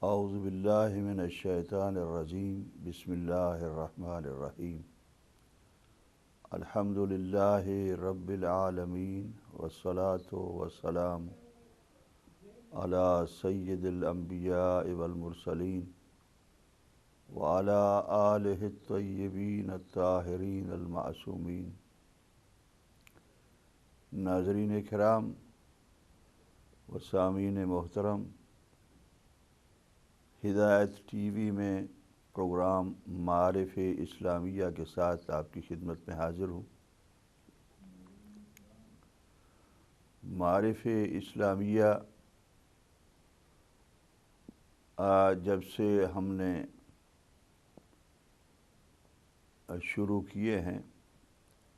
اعوذ باللہ من الشیطان الرجیم بسم اللہ الرحمن الرحیم الحمد للہ رب العالمین والصلاة والسلام علی سید الانبیاء والمرسلین وعلی آلہ الطیبین الطاہرین المعصومین۔ ناظرین کرام و سامعین محترم، ہدایت ٹی وی میں پروگرام معارف اسلامیہ کے ساتھ آپ کی خدمت میں حاضر ہوں۔ معارف اسلامیہ جب سے ہم نے شروع کیے ہیں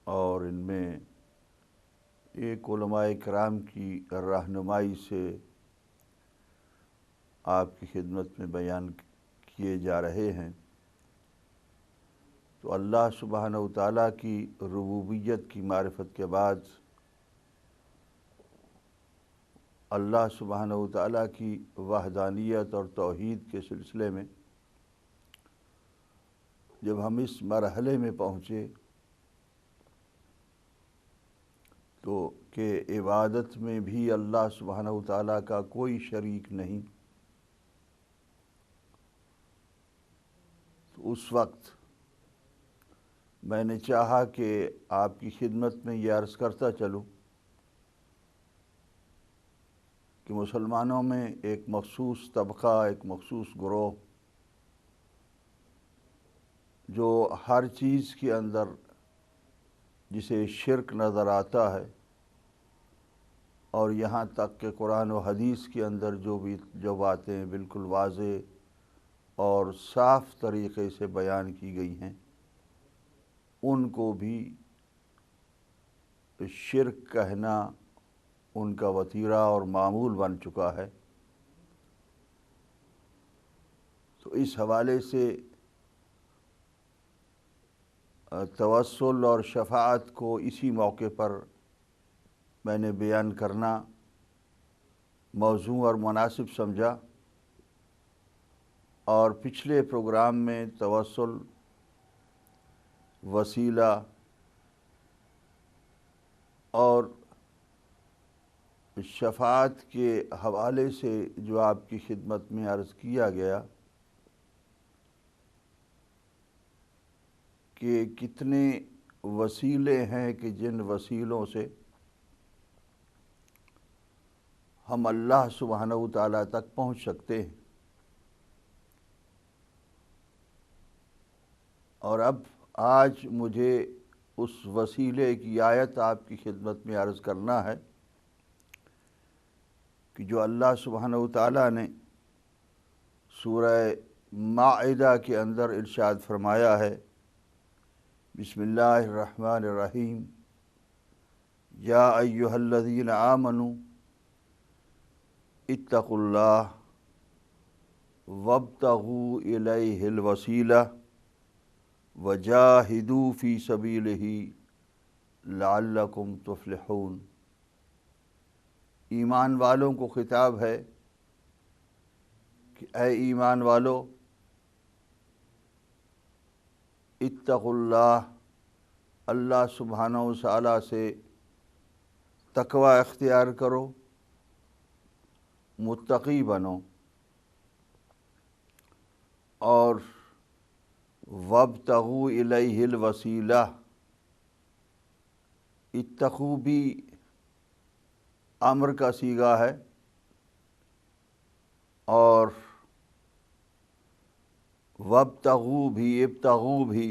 اور ان میں ایک علماء کرام کی رہنمائی سے آپ کی خدمت میں بیان کیے جا رہے ہیں، تو اللہ سبحانہ و تعالیٰ کی ربوبیت کی معرفت کے بعد اللہ سبحانہ و تعالیٰ کی وحدانیت اور توحید کے سلسلے میں جب ہم اس مرحلے میں پہنچے تو کہ عبادت میں بھی اللہ سبحانہ و تعالیٰ کا کوئی شریک نہیں، تو اس وقت میں نے چاہا کہ آپ کی خدمت میں یہ عرض کرتا چلوں کہ مسلمانوں میں ایک مخصوص طبقہ، ایک مخصوص گروہ جو ہر چیز کے اندر جسے شرک نظر آتا ہے، اور یہاں تک کہ قرآن و حدیث کے اندر جو باتیں بالکل واضح اور صاف طریقے سے بیان کی گئی ہیں، ان کو بھی شرک کہنا ان کا وتیرہ اور معمول بن چکا ہے۔ تو اس حوالے سے توسل اور شفاعت کو اسی موقع پر میں نے بیان کرنا موزوں اور مناسب سمجھا، اور پچھلے پروگرام میں توسل، وسیلہ اور شفاعت کے حوالے سے جو آپ کی خدمت میں عرض کیا گیا کہ کتنے وسیلے ہیں کہ جن وسیلوں سے ہم اللہ سبحانہ و تعالیٰ تک پہنچ سکتے ہیں، اور اب آج مجھے اس وسیلے کی آیت آپ کی خدمت میں عرض کرنا ہے کہ جو اللہ سبحانہ و تعالیٰ نے سورہ مائدہ کے اندر ارشاد فرمایا ہے، بسم اللہ الرحمن الرحیم، یا ایہا الذین آمنوا اتقوا اللہ وابتغوا الیہ الوسیلہ وجاہدوا فی سبیلہ لعلکم تفلحون۔ ایمان والوں کو خطاب ہے کہ اے ایمان والو، اتقوا اللہ، اللہ سبحانہ و تعالیٰ سے تقوی اختیار کرو، متقی بنو، اور وابتغوا الیہ الوسیلہ، اتقوا بھی امر کا صیغہ ہے اور وابتغوا بھی، ابتغوا بھی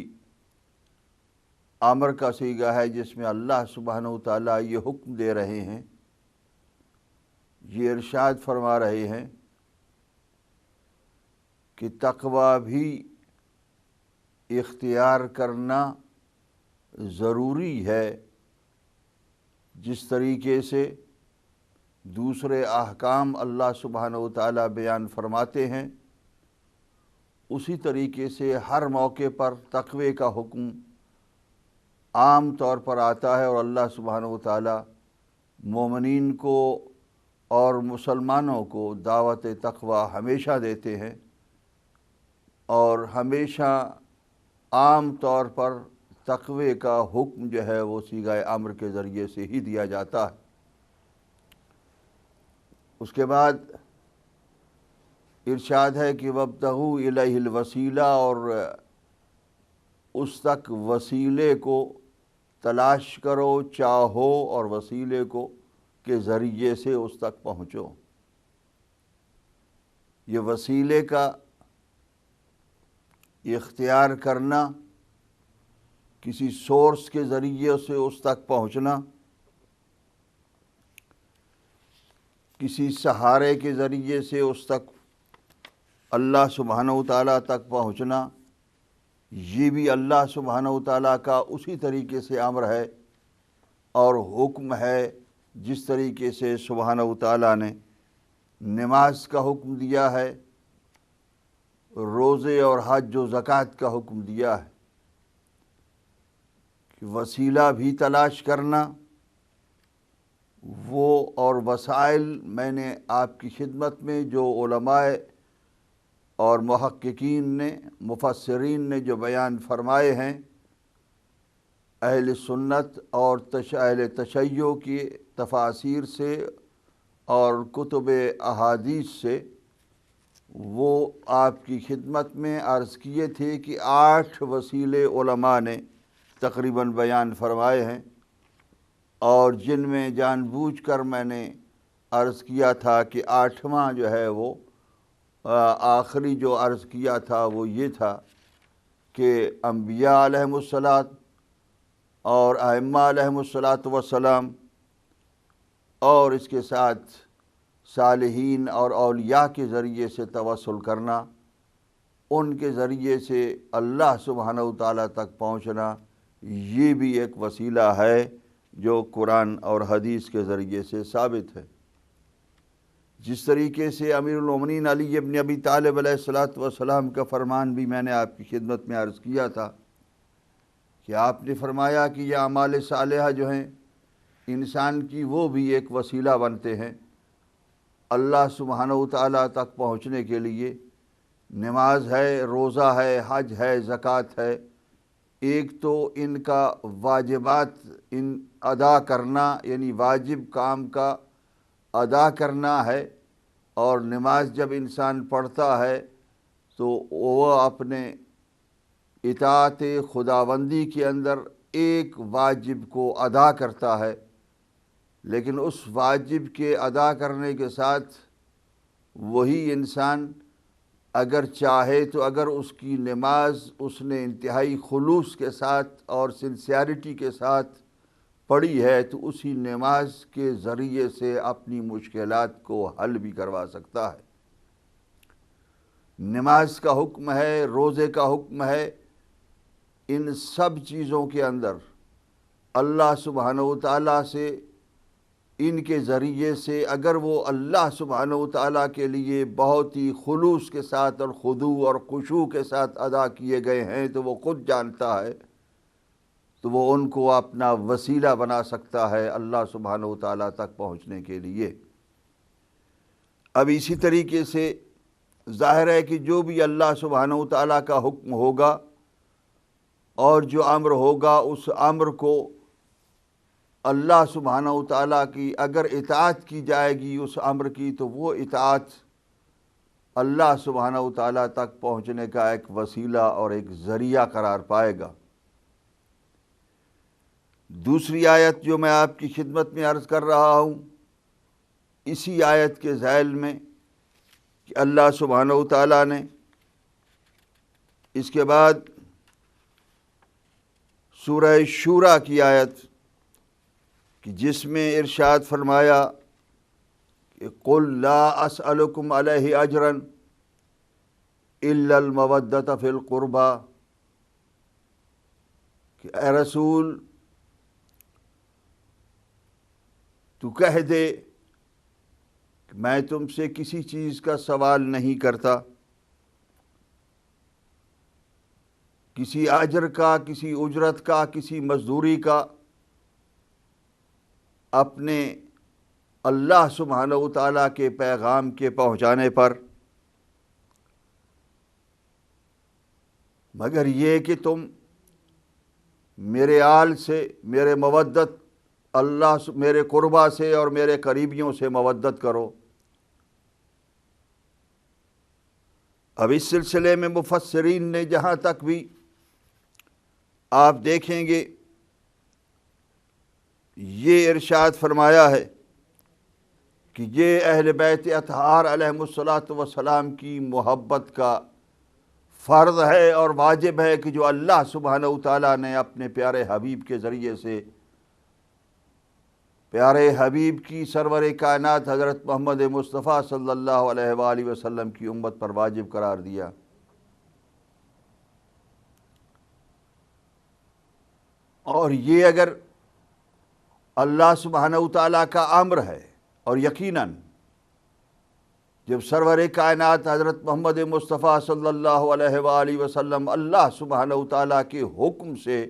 امر کا صیغہ ہے، جس میں اللہ سبحانہ و تعالیٰ یہ حکم دے رہے ہیں، یہ ارشاد فرما رہے ہیں کہ تقوی بھی اختیار کرنا ضروری ہے، جس طریقے سے دوسرے احکام اللہ سبحانہ و تعالیٰ بیان فرماتے ہیں، اسی طریقے سے ہر موقع پر تقوی کا حکم عام طور پر آتا ہے، اور اللہ سبحانہ و تعالیٰ مومنین کو اور مسلمانوں کو دعوت تقوی ہمیشہ دیتے ہیں، اور ہمیشہ عام طور پر تقوی کا حکم جو ہے وہ صیغہ امر کے ذریعے سے ہی دیا جاتا ہے۔ اس کے بعد ارشاد ہے کہ وابتغوا الیہ الوسیلہ، اور اس تک وسیلے کو تلاش کرو، چاہو، اور وسیلے کو کے ذریعے سے اس تک پہنچو۔ یہ وسیلے کا اختیار کرنا، کسی سورس کے ذریعے سے اس تک پہنچنا، کسی سہارے کے ذریعے سے اس تک اللہ سبحانہ وتعالیٰ تک پہنچنا، یہ بھی اللہ سبحانہ وتعالیٰ کا اسی طریقے سے امر ہے اور حکم ہے، جس طریقے سے سبحانہ وتعالیٰ نے نماز کا حکم دیا ہے، روزے اور حج و زکوٰۃ کا حکم دیا ہے، کہ وسیلہ بھی تلاش کرنا۔ وہ اور وسائل میں نے آپ کی خدمت میں جو علماء اور محققین نے، مفسرین نے جو بیان فرمائے ہیں، اہل سنت اور اہل تشیع کی تفاسیر سے اور کتب احادیث سے، وہ آپ کی خدمت میں عرض کیے تھے کہ 8 وسیلے علماء نے تقریباً بیان فرمائے ہیں، اور جن میں جان بوجھ کر میں نے عرض کیا تھا کہ 8واں جو ہے وہ آخری جو عرض کیا تھا وہ یہ تھا کہ انبیاء علیہم الصلاۃ اور ائمہ علیہم الصلاۃ والسلام، اور اس کے ساتھ صالحین اور اولیاء کے ذریعے سے توسل کرنا، ان کے ذریعے سے اللہ سبحانہ وتعالیٰ تک پہنچنا، یہ بھی ایک وسیلہ ہے جو قرآن اور حدیث کے ذریعے سے ثابت ہے۔ جس طریقے سے امیر المومنین علی ابن ابی طالب علیہ الصلاۃ والسلام کا فرمان بھی میں نے آپ کی خدمت میں عرض کیا تھا کہ آپ نے فرمایا کہ یہ اعمال صالحہ جو ہیں انسان کی، وہ بھی ایک وسیلہ بنتے ہیں اللہ سبحانہ وتعالیٰ تک پہنچنے کے لیے۔ نماز ہے، روزہ ہے، حج ہے، زکوٰۃ ہے، ایک تو ان کا واجبات ادا کرنا، یعنی واجب کام کا ادا کرنا ہے، اور نماز جب انسان پڑھتا ہے تو وہ اپنے اطاعت خداوندی کے اندر ایک واجب کو ادا کرتا ہے، لیکن اس واجب کے ادا کرنے کے ساتھ وہی انسان اگر چاہے تو اگر اس کی نماز اس نے انتہائی خلوص کے ساتھ اور سنسیئرٹی کے ساتھ پڑھی ہے تو اسی نماز کے ذریعے سے اپنی مشکلات کو حل بھی کروا سکتا ہے۔ نماز کا حکم ہے، روزے کا حکم ہے، ان سب چیزوں کے اندر اللہ سبحانہ وتعالیٰ سے، ان کے ذریعے سے اگر وہ اللہ سبحانہ وتعالیٰ کے لیے بہت ہی خلوص کے ساتھ اور خضوع اور خشوع کے ساتھ ادا کیے گئے ہیں تو وہ خود جانتا ہے، تو وہ ان کو اپنا وسیلہ بنا سکتا ہے اللہ سبحانہ وتعالیٰ تک پہنچنے کے لیے۔ اب اسی طریقے سے ظاہر ہے کہ جو بھی اللہ سبحانہ وتعالیٰ کا حکم ہوگا اور جو امر ہوگا، اس امر کو اللہ سبحانہ وتعالیٰ کی اگر اطاعت کی جائے گی اس امر کی، تو وہ اطاعت اللہ سبحانہ وتعالیٰ تک پہنچنے کا ایک وسیلہ اور ایک ذریعہ قرار پائے گا۔ دوسری آیت جو میں آپ کی خدمت میں عرض کر رہا ہوں، اسی آیت کے ذیل میں کہ اللہ سبحانہ وتعالیٰ نے اس کے بعد سورہ شورا کی آیت کہ جس میں ارشاد فرمایا کہ قُلْ لَا أَسْأَلُكُمْ عَلَيْهِ أَجْرًا إِلَّا الْمَوَدَّةَ فِي الْقُرْبَى، کہ اے رسول تو کہہ دے کہ میں تم سے کسی چیز کا سوال نہیں کرتا، کسی اجر کا، کسی اجرت کا، کسی مزدوری کا، اپنے اللہ سبحانہ و تعالیٰ کے پیغام کے پہنچانے پر، مگر یہ کہ تم میرے آل سے، میرے مودت اللہ میرے قربا سے اور میرے قریبیوں سے مودت کرو۔ اب اس سلسلے میں مفسرین نے جہاں تک بھی آپ دیکھیں گے یہ ارشاد فرمایا ہے کہ یہ اہل بیت اطہار علیہم الصلاۃ والسلام کی محبت کا فرض ہے اور واجب ہے کہ جو اللہ سبحانہ و تعالیٰ نے اپنے پیارے حبیب کے ذریعے سے پیارے حبیب کی سرور کائنات حضرت محمد مصطفیٰ صلی اللہ علیہ وآلہ وسلم کی امت پر واجب قرار دیا۔ اور یہ اگر اللہ سبحانہ و تعالیٰ کا امر ہے، اور یقیناً جب سرور کائنات حضرت محمد مصطفیٰ صلی اللہ علیہ وآلہ وسلم اللہ سبحانہ و تعالیٰ کے حکم سے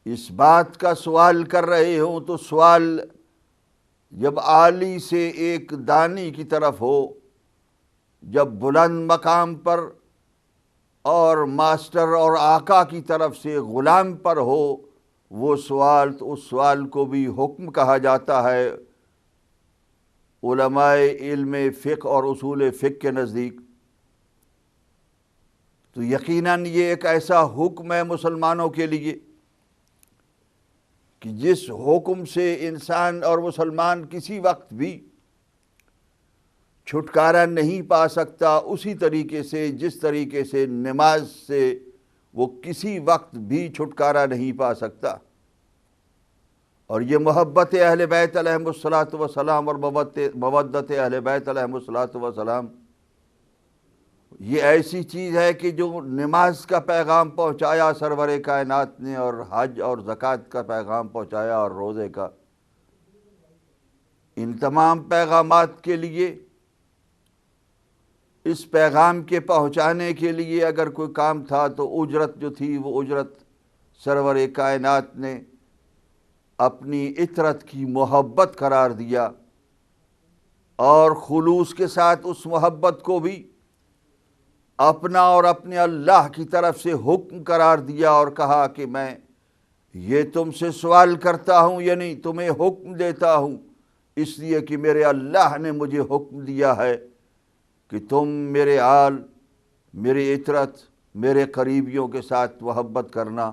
اس بات کا سوال کر رہے ہوں تو سوال جب عالی سے ایک دانی کی طرف ہو، جب بلند مقام پر اور ماسٹر اور آقا کی طرف سے غلام پر ہو وہ سوال، تو اس سوال کو بھی حکم کہا جاتا ہے علماء علم فقہ اور اصول فقہ کے نزدیک۔ تو یقیناً یہ ایک ایسا حکم ہے مسلمانوں کے لیے کہ جس حکم سے انسان اور مسلمان کسی وقت بھی چھٹکارا نہیں پا سکتا، اسی طریقے سے جس طریقے سے نماز سے وہ کسی وقت بھی چھٹکارا نہیں پا سکتا۔ اور یہ محبت اہل بیت علیہم الصلاۃ والسلام اور مودت اہل بیت علیہم الصلاۃ والسلام یہ ایسی چیز ہے کہ جو نماز کا پیغام پہنچایا سرور کائنات نے، اور حج اور زکوٰۃ کا پیغام پہنچایا اور روزے کا، ان تمام پیغامات کے لیے، اس پیغام کے پہنچانے کے لیے اگر کوئی کام تھا تو اجرت جو تھی وہ اجرت سرور کائنات نے اپنی اطرت کی محبت قرار دیا، اور خلوص کے ساتھ اس محبت کو بھی اپنا اور اپنے اللہ کی طرف سے حکم قرار دیا، اور کہا کہ میں یہ تم سے سوال کرتا ہوں، یعنی تمہیں حکم دیتا ہوں، اس لیے کہ میرے اللہ نے مجھے حکم دیا ہے کہ تم میرے آل، میرے اطرت، میرے قریبیوں کے ساتھ محبت کرنا۔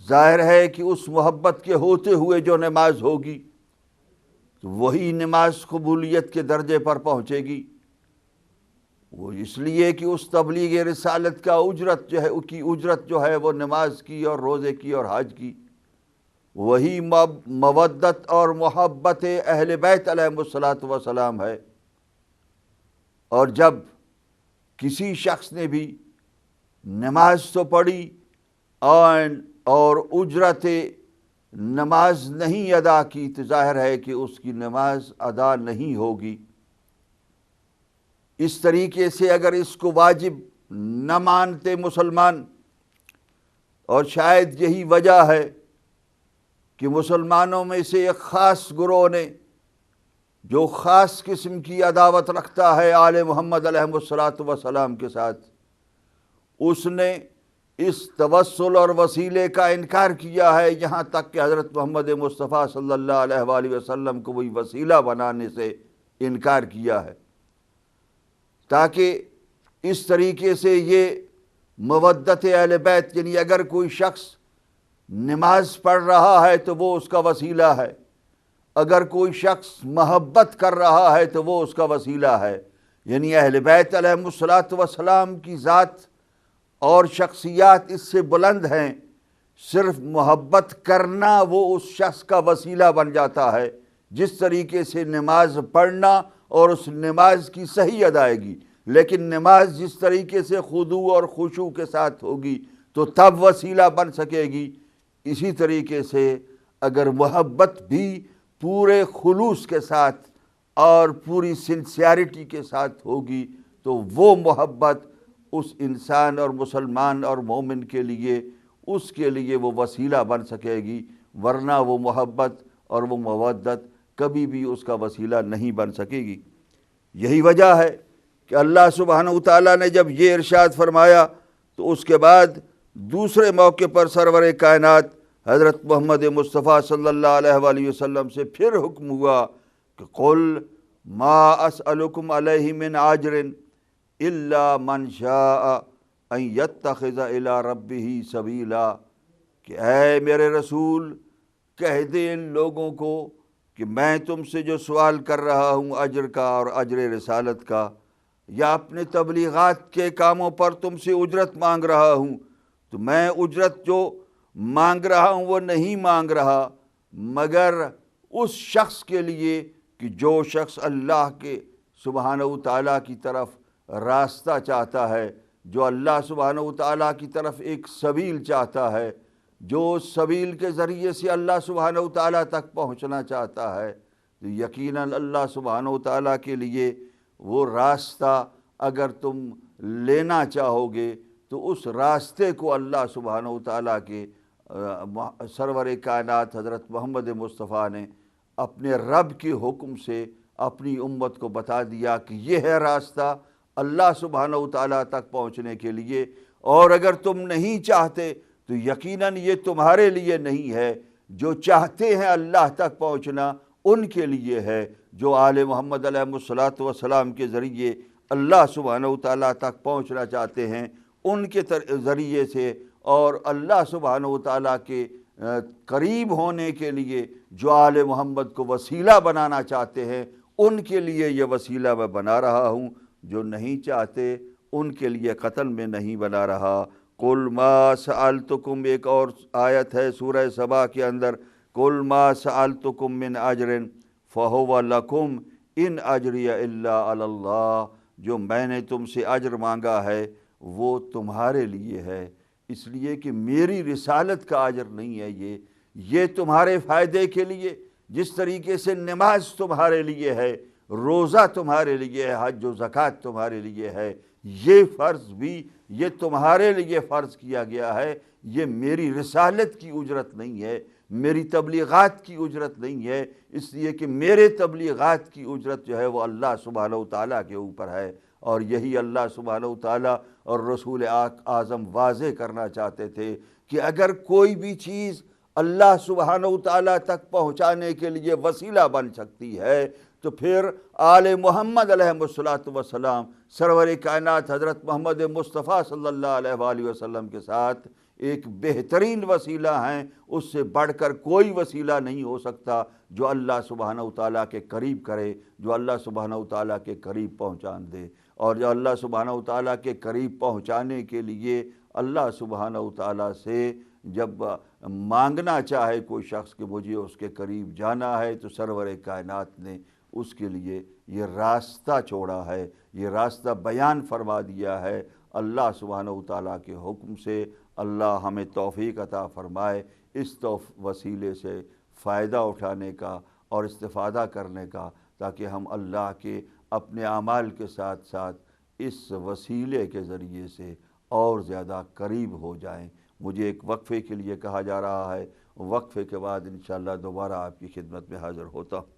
ظاہر ہے کہ اس محبت کے ہوتے ہوئے جو نماز ہوگی تو وہی نماز قبولیت کے درجے پر پہنچے گی۔ وہ اس لیے کہ اس تبلیغ رسالت کا اجرت جو ہے، اس کی اجرت جو ہے وہ نماز کی اور روزے کی اور حج کی، وہی مودت اور محبت اہل بیت علیہم الصلاۃ والسلام ہے۔ اور جب کسی شخص نے بھی نماز تو پڑھی اور اجرت نماز نہیں ادا کی تو ظاہر ہے کہ اس کی نماز ادا نہیں ہوگی۔ اس طریقے سے اگر اس کو واجب نہ مانتے مسلمان، اور شاید یہی وجہ ہے کہ مسلمانوں میں سے ایک خاص گروہ نے جو خاص قسم کی عداوت رکھتا ہے آل محمد علیہ الصلاۃ والسلام کے ساتھ، اس نے اس توسل اور وسیلے کا انکار کیا ہے، یہاں تک کہ حضرت محمد مصطفیٰ صلی اللہ علیہ وآلہ وسلم کو وہی وسیلہ بنانے سے انکار کیا ہے، تاکہ اس طریقے سے یہ مودت اہل بیت، یعنی اگر کوئی شخص نماز پڑھ رہا ہے تو وہ اس کا وسیلہ ہے، اگر کوئی شخص محبت کر رہا ہے تو وہ اس کا وسیلہ ہے، یعنی اہل بیت علیہم الصلاۃ والسلام کی ذات اور شخصیات اس سے بلند ہیں، صرف محبت کرنا وہ اس شخص کا وسیلہ بن جاتا ہے۔ جس طریقے سے نماز پڑھنا اور اس نماز کی صحیح ادائیگی، لیکن نماز جس طریقے سے خضوع اور خشوع کے ساتھ ہوگی تو تب وسیلہ بن سکے گی، اسی طریقے سے اگر محبت بھی پورے خلوص کے ساتھ اور پوری سنسیئرٹی کے ساتھ ہوگی تو وہ محبت اس انسان اور مسلمان اور مومن کے لیے، اس کے لیے وہ وسیلہ بن سکے گی، ورنہ وہ محبت اور وہ مودت کبھی بھی اس کا وسیلہ نہیں بن سکے گی۔ یہی وجہ ہے کہ اللہ سبحانہ وتعالیٰ نے جب یہ ارشاد فرمایا تو اس کے بعد دوسرے موقع پر سرور کائنات حضرت محمد مصطفیٰ صلی اللہ علیہ وآلہ وسلم سے پھر حکم ہوا کہ قل ما اسألکم علیہ من اجر الا من شاء ان یتخذ الی ربہ سبیلا، کہ اے میرے رسول کہہ دے ان لوگوں کو کہ میں تم سے جو سوال کر رہا ہوں اجر کا اور اجر رسالت کا، یا اپنے تبلیغات کے کاموں پر تم سے اجرت مانگ رہا ہوں، تو میں اجرت جو مانگ رہا ہوں وہ نہیں مانگ رہا مگر اس شخص کے لیے کہ جو شخص اللہ کے سبحانہ وتعالیٰ کی طرف راستہ چاہتا ہے، جو اللہ سبحانہ وتعالیٰ کی طرف ایک سبیل چاہتا ہے، جو سبیل کے ذریعے سے اللہ سبحانہ وتعالیٰ تک پہنچنا چاہتا ہے، تو یقیناً اللہ سبحانہ وتعالیٰ کے لیے وہ راستہ اگر تم لینا چاہو گے تو اس راستے کو اللہ سبحانہ وتعالیٰ کے سرور کائنات حضرت محمد مصطفیٰ نے اپنے رب کے حکم سے اپنی امت کو بتا دیا کہ یہ ہے راستہ اللہ سبحانہ وتعالیٰ تک پہنچنے کے لیے، اور اگر تم نہیں چاہتے تو یقیناً یہ تمہارے لیے نہیں ہے، جو چاہتے ہیں اللہ تک پہنچنا ان کے لیے ہے، جو آل محمد علیہ الصلوۃ والسلام کے ذریعے اللہ سبحانہ وتعالیٰ تک پہنچنا چاہتے ہیں ان کے ذریعے سے، اور اللہ سبحانہ وتعالیٰ کے قریب ہونے کے لیے جو آل محمد کو وسیلہ بنانا چاہتے ہیں ان کے لیے یہ وسیلہ میں بنا رہا ہوں، جو نہیں چاہتے ان کے لیے قطعاً میں نہیں بنا رہا۔ قل ما سألتکم، ایک اور آیت ہے سورہ سبا کے اندر، قل ما سألتکم من اجر فہو لکم ان اجری الا علی اللہ، جو میں نے تم سے اجر مانگا ہے وہ تمہارے لیے ہے، اس لیے کہ میری رسالت کا اجر نہیں ہے، یہ تمہارے فائدے کے لیے، جس طریقے سے نماز تمہارے لیے ہے، روزہ تمہارے لیے ہے، حج و زکوٰۃ تمہارے لیے ہے، یہ فرض بھی یہ تمہارے لیے فرض کیا گیا ہے، یہ میری رسالت کی اجرت نہیں ہے، میری تبلیغات کی اجرت نہیں ہے، اس لیے کہ میرے تبلیغات کی اجرت جو ہے وہ اللہ سبحانہ وتعالیٰ کے اوپر ہے، اور یہی اللہ سبحانہ وتعالیٰ اور رسول اعظم واضح کرنا چاہتے تھے کہ اگر کوئی بھی چیز اللہ سبحانہ وتعالیٰ تک پہنچانے کے لیے وسیلہ بن سکتی ہے تو پھر آل محمد علیہ الصلوۃ والسلام سرور کائنات حضرت محمد مصطفیٰ صلی اللہ علیہ وآلہ وسلم کے ساتھ ایک بہترین وسیلہ ہیں، اس سے بڑھ کر کوئی وسیلہ نہیں ہو سکتا جو اللہ سبحانہ وتعالیٰ کے قریب کرے، جو اللہ سبحانہ وتعالیٰ کے قریب پہنچان دے، اور جو اللہ سبحانہ وتعالیٰ کے قریب پہنچانے کے لیے اللہ سبحانہ وتعالیٰ سے جب مانگنا چاہے کوئی شخص کہ مجھے اس کے قریب جانا ہے تو سرور کائنات نے اس کے لیے یہ راستہ چھوڑا ہے، یہ راستہ بیان فرما دیا ہے اللہ سبحانہ وتعالیٰ کے حکم سے۔ اللہ ہمیں توفیق عطا فرمائے اس وسیلے سے فائدہ اٹھانے کا اور استفادہ کرنے کا، تاکہ ہم اللہ کے اپنے اعمال کے ساتھ ساتھ اس وسیلے کے ذریعے سے اور زیادہ قریب ہو جائیں۔ مجھے ایک وقفے کے لیے کہا جا رہا ہے، وقفے کے بعد انشاءاللہ دوبارہ آپ کی خدمت میں حاضر ہوتا ہوں۔